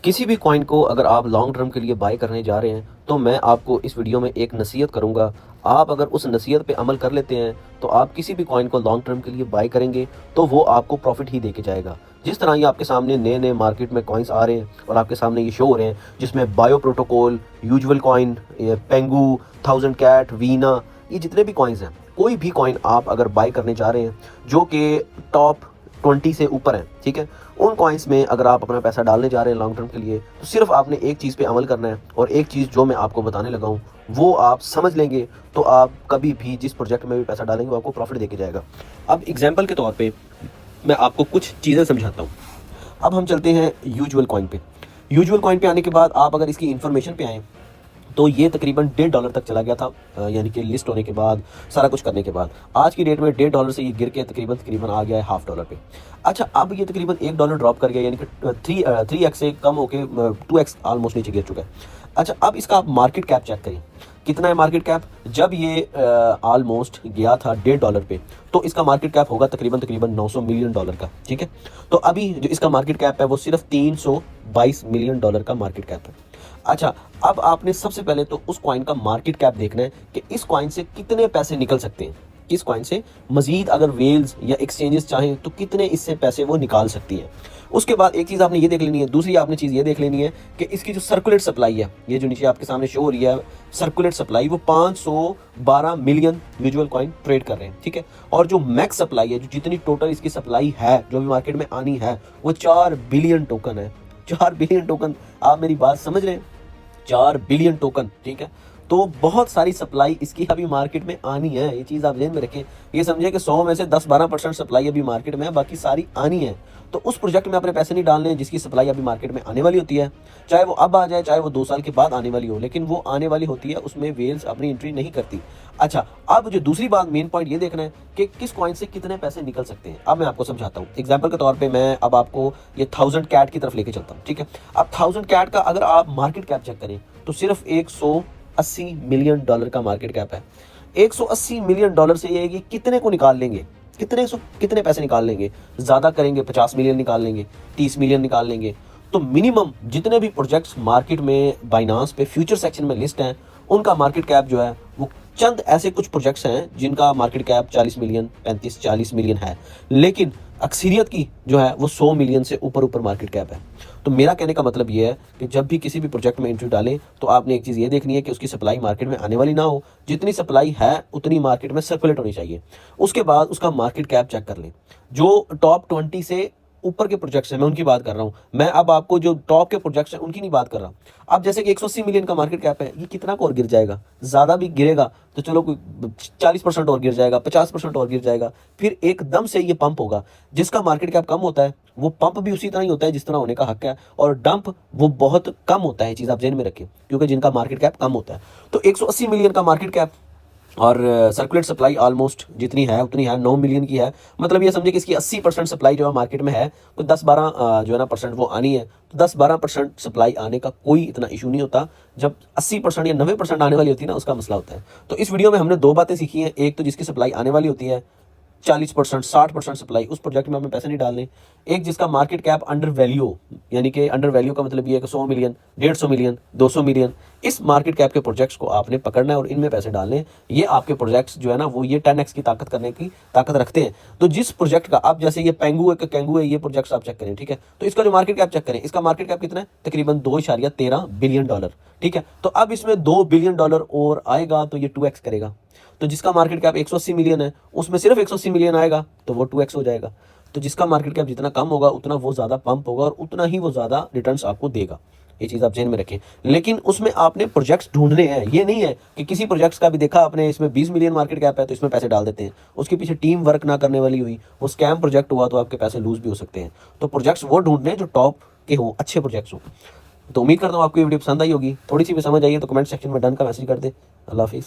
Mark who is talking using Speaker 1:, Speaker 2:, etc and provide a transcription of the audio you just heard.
Speaker 1: किसी भी कॉइन को अगर आप लॉन्ग टर्म के लिए बाय करने जा रहे हैं तो मैं आपको इस वीडियो में एक नसीहत करूंगा। आप अगर उस नसीहत पे अमल कर लेते हैं तो आप किसी भी कॉइन को लॉन्ग टर्म के लिए बाय करेंगे तो वो आपको प्रॉफिट ही देके जाएगा। जिस तरह ये आपके सामने नए नए मार्केट में कॉइन्स आ रहे हैं और आपके सामने ये शो हो रहे हैं, जिसमें bio protocol, usual coin, Pengu, 1000 cat, वीना, ये जितने भी कॉइन्स हैं, कोई भी कॉइन आप अगर बाय करने जा रहे हैं जो कि टॉप 20 से ऊपर हैं, ठीक है, उन कॉइन्स में अगर आप अपना पैसा डालने जा रहे हैं लॉन्ग टर्म के लिए तो सिर्फ आपने एक चीज़ पे अमल करना है, और एक चीज़ जो मैं आपको बताने लगा हूँ वो आप समझ लेंगे तो आप कभी भी जिस प्रोजेक्ट में भी पैसा डालेंगे वो आपको प्रॉफिट देके जाएगा। अब एग्जाम्पल के तौर पे मैं आपको कुछ चीज़ें समझाता हूँ। अब हम चलते हैं यूजुअल कॉइन पे। यूजुअल कॉइन पे आने के बाद आप अगर इसकी इन्फॉर्मेशन पे आएँ तो ये तकरीबन $1.5 तक चला गया था, यानी कि लिस्ट होने के बाद, सारा कुछ करने के बाद। आज की डेट में $1.5 से ये गिर के तकरीबन आ गया है $0.5 पे। अच्छा, अब ये तकरीबन $1 ड्रॉप कर गया, यानी कि 3x से कम होके 2x ऑलमोस्ट नीचे गिर चुका है। अच्छा, अब इसका आप मार्केट कैप चेक करें, कितना है मार्केट कैप। जब ये ऑलमोस्ट गया था $1.5 पे तो इसका मार्केट कैप होगा तकरीबन $900 मिलियन का, ठीक है। तो अभी जो इसका मार्केट कैप है वो सिर्फ $322 मिलियन का मार्केट कैप है। अच्छा, अब आपने सबसे पहले तो उस कॉइन का मार्केट कैप देखना है कि इस कॉइन से कितने पैसे निकल सकते हैं, इस कॉइन से मजीद अगर वेल्स या एक्सचेंजेस चाहें तो कितने इससे पैसे वो निकाल सकती है। उसके बाद एक चीज़ आपने ये देख लेनी है, दूसरी आपने चीज़ ये देख लेनी है कि इसकी जो सर्कुलेट सप्लाई है, ये जो नीचे आपके सामने शो हो रही है सर्कुलेट सप्लाई, वो 512 मिलियन म्यूचुअल कॉइन ट्रेड कर रहे हैं, ठीक है। और जो मैक्स सप्लाई है, जो जितनी टोटल इसकी सप्लाई है जो भी मार्केट में आनी है, वो 4 बिलियन टोकन है। 4 बिलियन टोकन, आप मेरी बात समझ रहे हैं, 4 बिलियन टोकन, ठीक है। तो बहुत सारी सप्लाई इसकी अभी मार्केट में आनी है, ये चीज़ आप ध्यान में रखें। ये समझे कि 100 में से 10-12% सप्लाई अभी मार्केट में है, बाकी सारी आनी है। तो उस प्रोजेक्ट में अपने पैसे नहीं डालने हैं जिसकी सप्लाई अभी मार्केट में आने वाली होती है, चाहे वो अब आ जाए चाहे वो 2 साल के बाद आने वाली हो, लेकिन वो आने वाली होती है, उसमें वेल्स अपनी एंट्री नहीं करती। अच्छा, अब जो दूसरी बात, मेन पॉइंट ये देखना है कि किस कॉइन से कितने पैसे निकल सकते हैं। अब मैं आपको समझाता हूँ। एग्जाम्पल के तौर पर मैं अब आपको ये 1000 कैट की तरफ लेके चलता हूँ, ठीक है। अब 1000 कैट का अगर आप मार्केट कैप चेक करें तो सिर्फ $180 मिलियन का मार्केट कैप है। $180 मिलियन से ये कितने को निकाल लेंगे, कितने पैसे निकाल लेंगे। ज़्यादा करेंगे 50 मिलियन निकाल लेंगे, 30 मिलियन निकाल लेंगे। तो मिनिमम जितने भी प्रोजेक्ट्स मार्केट में बाइनांस पे फ्यूचर सेक्शन में लिस्ट हैं, उनका मार्केट कैप जो है वो चंद ऐसे कुछ प्रोजेक्ट्स हैं जिनका मार्केट कैप 40 मिलियन, 35-40 मिलियन है, लेकिन अक्सरियत की जो है वो 100 मिलियन से ऊपर मार्केट कैप है। तो मेरा कहने का मतलब ये है कि जब भी किसी भी प्रोजेक्ट में एंट्री डालें तो आपने एक चीज़ ये देखनी है कि उसकी सप्लाई मार्केट में आने वाली ना हो, जितनी सप्लाई है उतनी मार्केट में सर्कुलेट होनी चाहिए। उसके बाद उसका मार्केट कैप चेक कर लें। जो टॉप 20 से ऊपर के प्रोजेक्ट्स हैं मैं उनकी बात कर रहा हूँ, मैं अब आपको जो टॉप के प्रोजेक्ट्स हैं उनकी नहीं बात कर रहा। अब जैसे कि 180 मिलियन का मार्केट कैप है, ये कितना को और गिर जाएगा, ज़्यादा भी गिरेगा तो चलो कोई 40% और गिर जाएगा, 50% और गिर जाएगा, फिर एकदम से ये पंप होगा। जिसका मार्केट कैप कम होता है वो पंप भी उसी तरह ही होता है जिस तरह होने का हक है, और डंप वो बहुत कम होता है। चीज़ आप ज़हन में रखें, क्योंकि जिनका मार्केट कैप कम होता है। तो 180 मिलियन का मार्केट कैप और सर्कुलेट सप्लाई ऑलमोस्ट जितनी है उतनी है, 9 मिलियन की है। मतलब ये समझे कि इसकी 80% सप्लाई जो है मार्केट में है, तो 10-12 जो है ना परसेंट वो आनी है। तो 10-12% सप्लाई आने का कोई इतना इशू नहीं होता। जब 80% या 90% आने वाली होती है ना, उसका मसला होता है। तो इस वीडियो में हमने 2 बातें सीखी हैं। एक तो जिसकी सप्लाई आने वाली होती है 40%, 60% सप्लाई, उस प्रोजेक्ट में हमें पैसे नहीं डालने। एक जिसका मार्केट कैप अंडर वैल्यू, यानी कि अंडर वैल्यू का मतलब ये है कि 100 मिलियन, 150 मिलियन, 200 मिलियन, इस मार्केट कैप के प्रोजेक्ट्स को आपने पकड़ना है और इनमें पैसे डालने। ये आपके प्रोजेक्ट्स जो है ना वो ये 10x की ताकत करने की ताकत रखते हैं। तो जिस प्रोजेक्ट का, आप जैसे ये पेंगू है, ये प्रोजेक्ट्स आप चेक करें, ठीक है। तो इसका जो मार्केट कैप चेक करें, इसका मार्केट कैप कितना है, तकरीबन $2.13 बिलियन, ठीक है। तो अब इसमें $2 बिलियन और आएगा तो ये 2x करेगा। तो जिसका मार्केट कैप 180 मिलियन है, उसमें सिर्फ 180 मिलियन आएगा तो वो 2x हो जाएगा। तो जिसका मार्केट कैप जितना कम होगा उतना वो ज़्यादा पंप होगा और उतना ही वो ज़्यादा रिटर्न्स आपको देगा। ये चीज़ आप ज़हन में रखें। लेकिन उसमें आपने प्रोजेक्ट्स ढूंढने हैं। ये नहीं है कि किसी प्रोजेक्ट्स का भी देखा आपने इसमें 20 मिलियन मार्केट कैप है तो इसमें पैसे डाल देते हैं, उसके पीछे टीम वर्क ना करने वाली हुई, वो स्कैम प्रोजेक्ट हुआ तो आपके पैसे लूज भी हो सकते हैं। तो प्रोजेक्ट्स वो ढूंढने जो टॉप के हो, अच्छे प्रोजेक्ट्स हो। तो उम्मीद करता हूँ आपको ये वीडियो पसंद आई होगी। थोड़ी सी भी समझ आई है तो कमेंट सेक्शन में डन का मैसेज कर दे। अल्लाह हाफिज़।